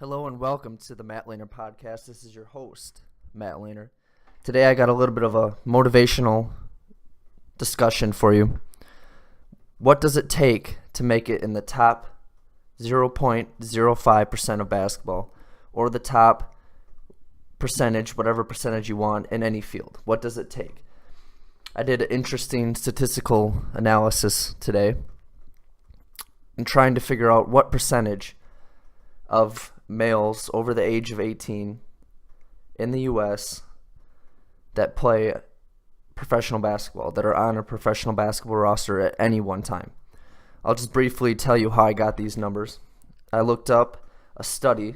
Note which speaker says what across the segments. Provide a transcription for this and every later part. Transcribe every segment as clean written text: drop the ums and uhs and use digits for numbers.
Speaker 1: Hello and welcome to the Matt Lehner podcast. This is your host, Matt Lehner. Today I got a little bit of a motivational discussion for you. What does it take to make it in the top 0.05% of basketball, or the top percentage, whatever percentage you want, in any field? What does it take? I did an interesting statistical analysis today and trying to figure out what percentage of males over the age of 18 in the U.S. that play professional basketball, that are on a professional basketball roster at any one time. I'll just briefly tell you how I got these numbers. I looked up a study,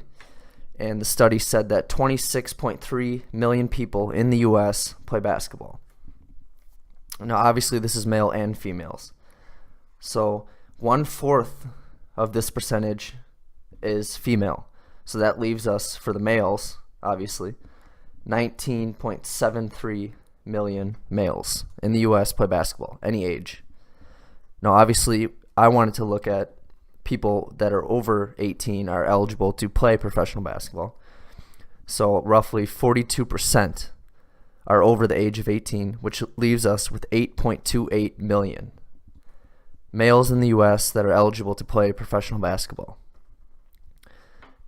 Speaker 1: and the study said that 26.3 million people in the U.S. play basketball. Now, obviously, this is male and females. So 1/4 of this percentage is female. So that leaves us, for the males, obviously, 19.73 million males in the U.S. play basketball, any age. Now, obviously, I wanted to look at people that are over 18 are eligible to play professional basketball. So roughly 42% are over the age of 18, which leaves us with 8.28 million males in the U.S. that are eligible to play professional basketball.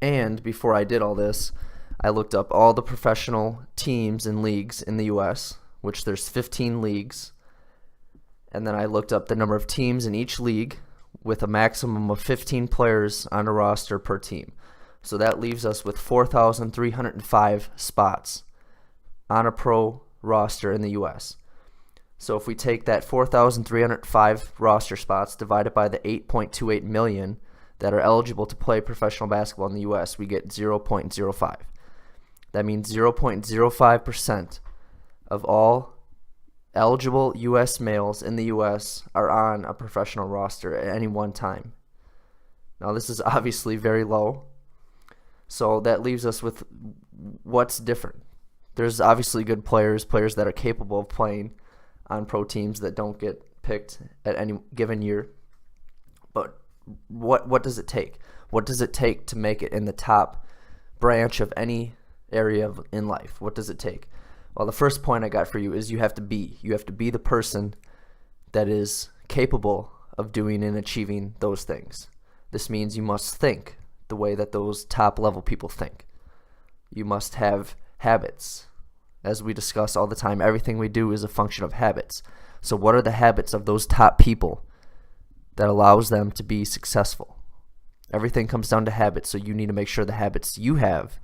Speaker 1: And before I did all this, I looked up all the professional teams and leagues in the U.S., which there's 15 leagues. And then I looked up the number of teams in each league with a maximum of 15 players on a roster per team. So that leaves us with 4,305 spots on a pro roster in the U.S. So if we take that 4,305 roster spots divided by the 8.28 million that are eligible to play professional basketball in the U.S., we get 0.05. That means 0.05% of all eligible U.S. males in the U.S. are on a professional roster at any one time. Now, this is obviously very low, so that leaves us with what's different. There's obviously good players that are capable of playing on pro teams that don't get picked at any given year. But what does it take? What does it take to make it in the top branch of any area in life? What does it take? Well, the first point I got for you is you have to be the person that is capable of doing and achieving those things. This means you must think the way that those top level people think. You must have habits. As we discuss all the time, everything we do is a function of habits. So what are the habits of those top people that allows them to be successful? Everything comes down to habits, so you need to make sure the habits you have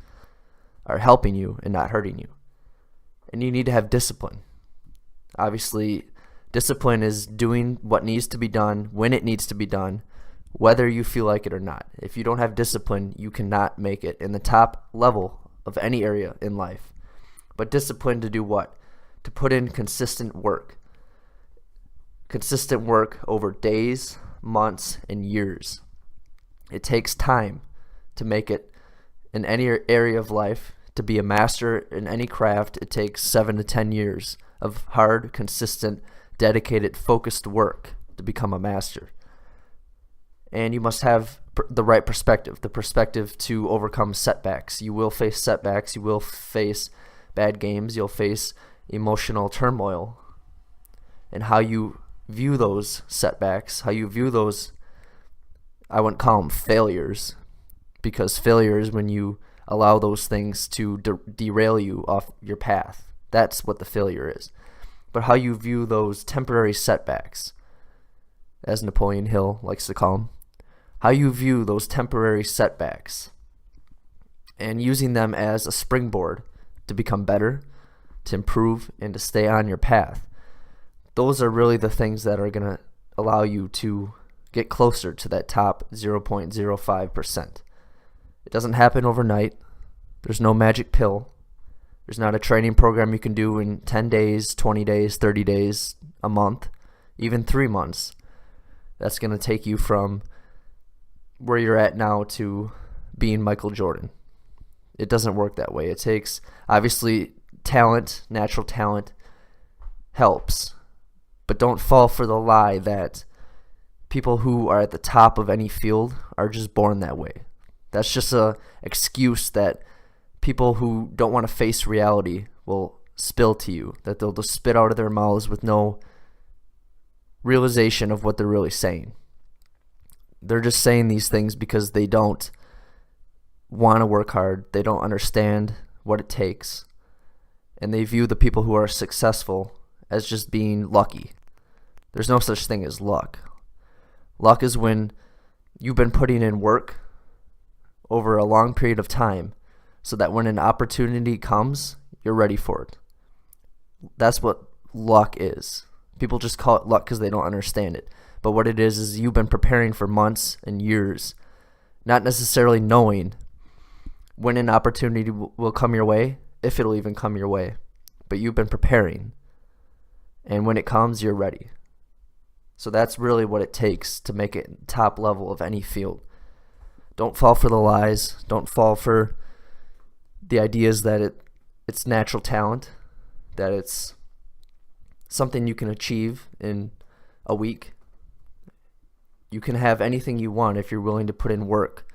Speaker 1: are helping you and not hurting you. And you need to have discipline. Obviously, discipline is doing what needs to be done when it needs to be done, whether you feel like it or not. If you don't have discipline, you cannot make it in the top level of any area in life. But discipline to do what? To put in consistent work. Consistent work over days, months, and years. It takes time to make it in any area of life. To be a master in any craft, it takes 7 to 10 years of hard, consistent, dedicated, focused work to become a master. And you must have the right perspective, the perspective to overcome setbacks. You will face setbacks, you will face bad games, you'll face emotional turmoil. And how you view those setbacks, how you view those, I wouldn't call them failures, because failure is when you allow those things to derail you off your path. That's what the failure is. But how you view those temporary setbacks, as Napoleon Hill likes to call them, how you view those temporary setbacks and using them as a springboard to become better, to improve, and to stay on your path. Those are really the things that are going to allow you to get closer to that top 0.05%. It doesn't happen overnight. There's no magic pill. There's not a training program you can do in 10 days, 20 days, 30 days, a month, even 3 months. That's going to take you from where you're at now to being Michael Jordan. It doesn't work that way. It takes, obviously, talent, natural talent helps. But don't fall for the lie that people who are at the top of any field are just born that way. That's just a excuse that people who don't want to face reality will spill to you, that they'll just spit out of their mouths with no realization of what they're really saying. They're just saying these things because they don't want to work hard. They don't understand what it takes. And they view the people who are successful as just being lucky. There's no such thing as luck. Luck is when you've been putting in work over a long period of time so that when an opportunity comes, you're ready for it. That's what luck is. People just call it luck because they don't understand it. But what it is you've been preparing for months and years, not necessarily knowing when an opportunity will come your way, if it'll even come your way. But you've been preparing. And when it comes, you're ready. So that's really what it takes to make it top level of any field. Don't fall for the lies. Don't fall for the ideas that it's natural talent, that it's something you can achieve in a week. You can have anything you want if you're willing to put in work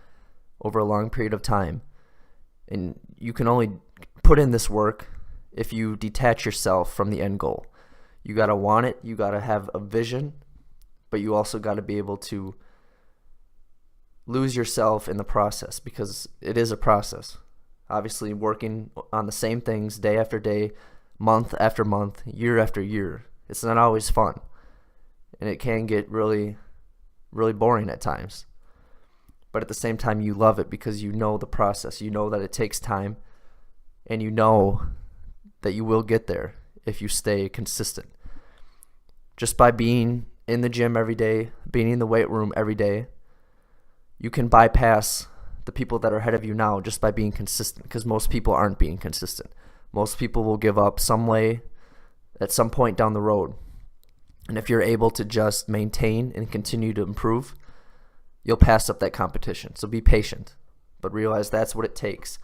Speaker 1: over a long period of time. And you can only put in this work if you detach yourself from the end goal. You got to want it. You got to have a vision. But you also got to be able to lose yourself in the process, because it is a process. Obviously, working on the same things day after day, month after month, year after year, it's not always fun. And it can get really, really boring at times. But at the same time, you love it because you know the process. You know that it takes time. And you know that you will get there if you stay consistent. Just by being in the gym every day, being in the weight room every day, you can bypass the people that are ahead of you now just by being consistent, because most people aren't being consistent. Most people will give up some way at some point down the road. And if you're able to just maintain and continue to improve, you'll pass up that competition. So be patient, but realize that's what it takes.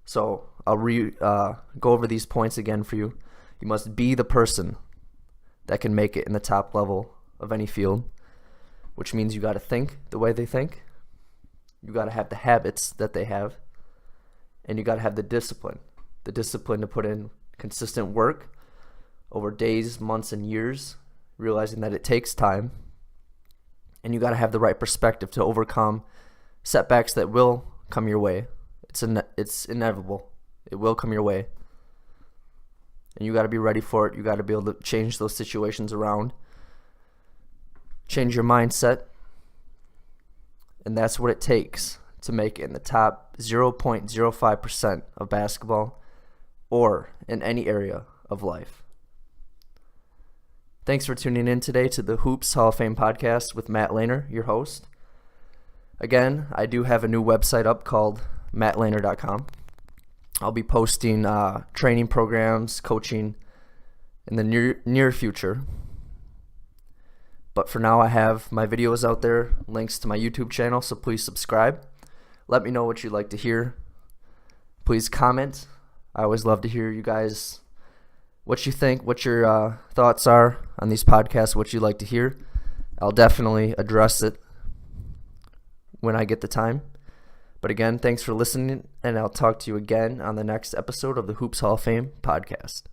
Speaker 1: So I'll go over these points again for you. You must be the person that can make it in the top level of any field, which means you got to think the way they think. You got to have the habits that they have, and you got to have the discipline to put in consistent work over days, months, and years, realizing that it takes time. And you got to have the right perspective to overcome setbacks that will come your way. It's inevitable. It will come your way. And you got to be ready for it. You got to be able to change those situations around. Change your mindset. And that's what it takes to make it in the top 0.05% of basketball or in any area of life. Thanks for tuning in today to the Hoops Hall of Fame podcast with Matt Lehner, your host. Again, I do have a new website up called mattlehner.com. I'll be posting training programs, coaching in the near future. But for now, I have my videos out there, links to my YouTube channel, so please subscribe. Let me know what you'd like to hear. Please comment. I always love to hear you guys, what you think, what your thoughts are on these podcasts, what you'd like to hear. I'll definitely address it when I get the time. But again, thanks for listening, and I'll talk to you again on the next episode of the Hoops Hall of Fame podcast.